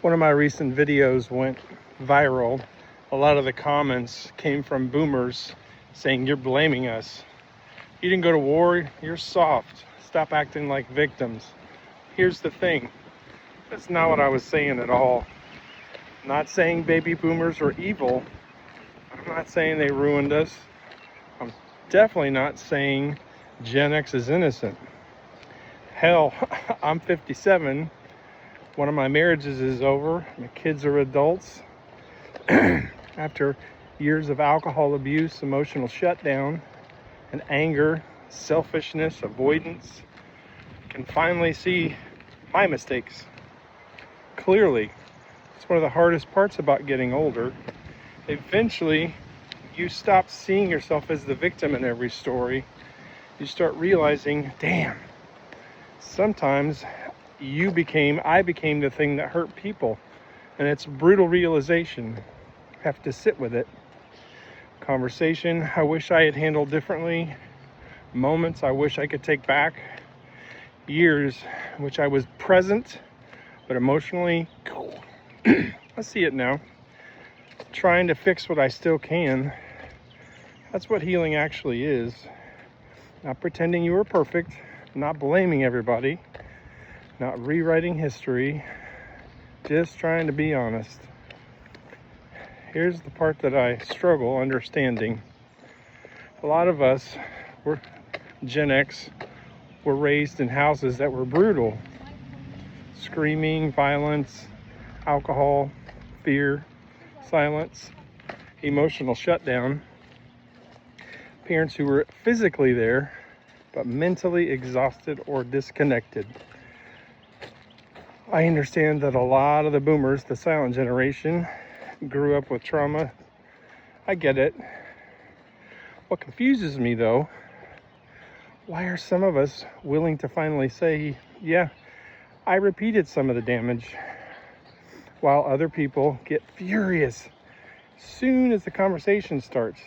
One of my recent videos went viral. A lot of the comments came from boomers saying, "You're blaming us. You didn't go to war, you're soft. Stop acting like victims." Here's the thing. That's not what I was saying at all. I'm not saying baby boomers are evil. I'm not saying they ruined us. I'm definitely not saying Gen X is innocent. Hell, I'm 57. One of my marriages is over. My kids are adults. After years of alcohol abuse, emotional shutdown, and anger, selfishness, avoidance, I can finally see my mistakes clearly. It's one of the hardest parts about getting older. Eventually, you stop seeing yourself as the victim in every story. You start realizing, damn, sometimes I became the thing that hurt people. And it's a brutal realization. Have to sit with it. Conversation I wish I had handled differently. Moments I wish I could take back. Years in which I was present, but emotionally cool. I see it now. Trying to fix what I still can. That's what healing actually is. Not pretending you were perfect. Not blaming everybody. Not rewriting history, just trying to be honest. Here's the part that I struggle understanding. A lot of us, we're Gen X, were raised in houses that were brutal. Screaming, violence, alcohol, fear, silence, emotional shutdown. Parents who were physically there, but mentally exhausted or disconnected. I understand that a lot of the boomers, the silent generation, grew up with trauma. I get it. What confuses me though, why are some of us willing to finally say, yeah, I repeated some of the damage, while other people get furious as soon as the conversation starts?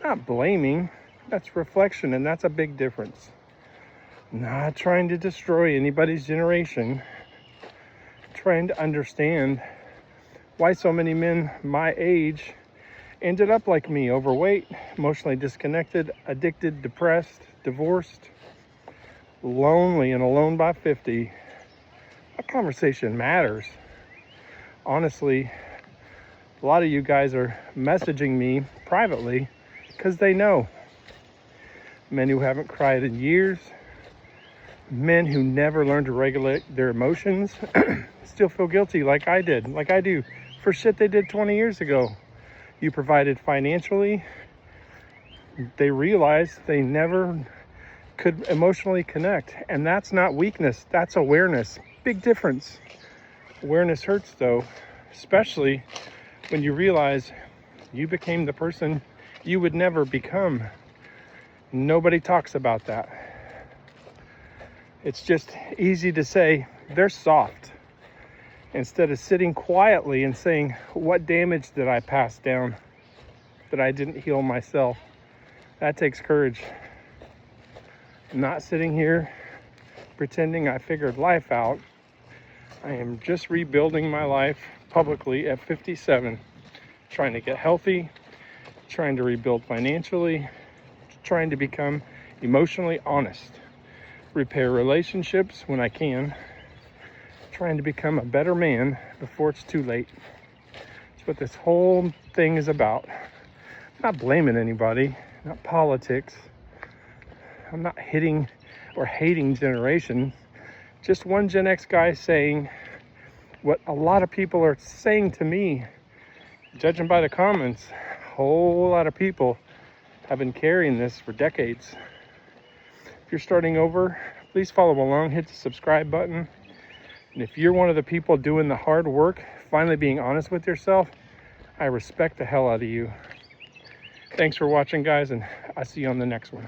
Not blaming, that's reflection, and that's a big difference. Not trying to destroy anybody's generation. Trying to understand why so many men my age ended up like me, overweight, emotionally disconnected, addicted, depressed, divorced, lonely, and alone by 50. That conversation matters. Honestly, a lot of you guys are messaging me privately because they know. Men who haven't cried in years, men who never learned to regulate their emotions, still feel guilty like I did, like I do, for shit they did 20 years ago. You provided financially. They realized they never could emotionally connect. And that's not weakness, that's awareness. Big difference. Awareness hurts though, especially when you realize you became the person you would never become. Nobody talks about that. It's just easy to say they're soft instead of sitting quietly and saying, what damage did I pass down that I didn't heal myself? That takes courage. I'm not sitting here pretending I figured life out. I am just rebuilding my life publicly at 57, trying to get healthy, trying to rebuild financially, trying to become emotionally honest, repair relationships when I can, trying to become a better man before it's too late. That's what this whole thing is about. I'm not blaming anybody, not politics. I'm not hitting or hating generation. Just one Gen X guy saying what a lot of people are saying to me. Judging by the comments, a whole lot of people have been carrying this for decades. If you're starting over, please follow along, hit the subscribe button. And if you're one of the people doing the hard work, finally being honest with yourself, I respect the hell out of you. Thanks for watching, guys, and I'll see you on the next one.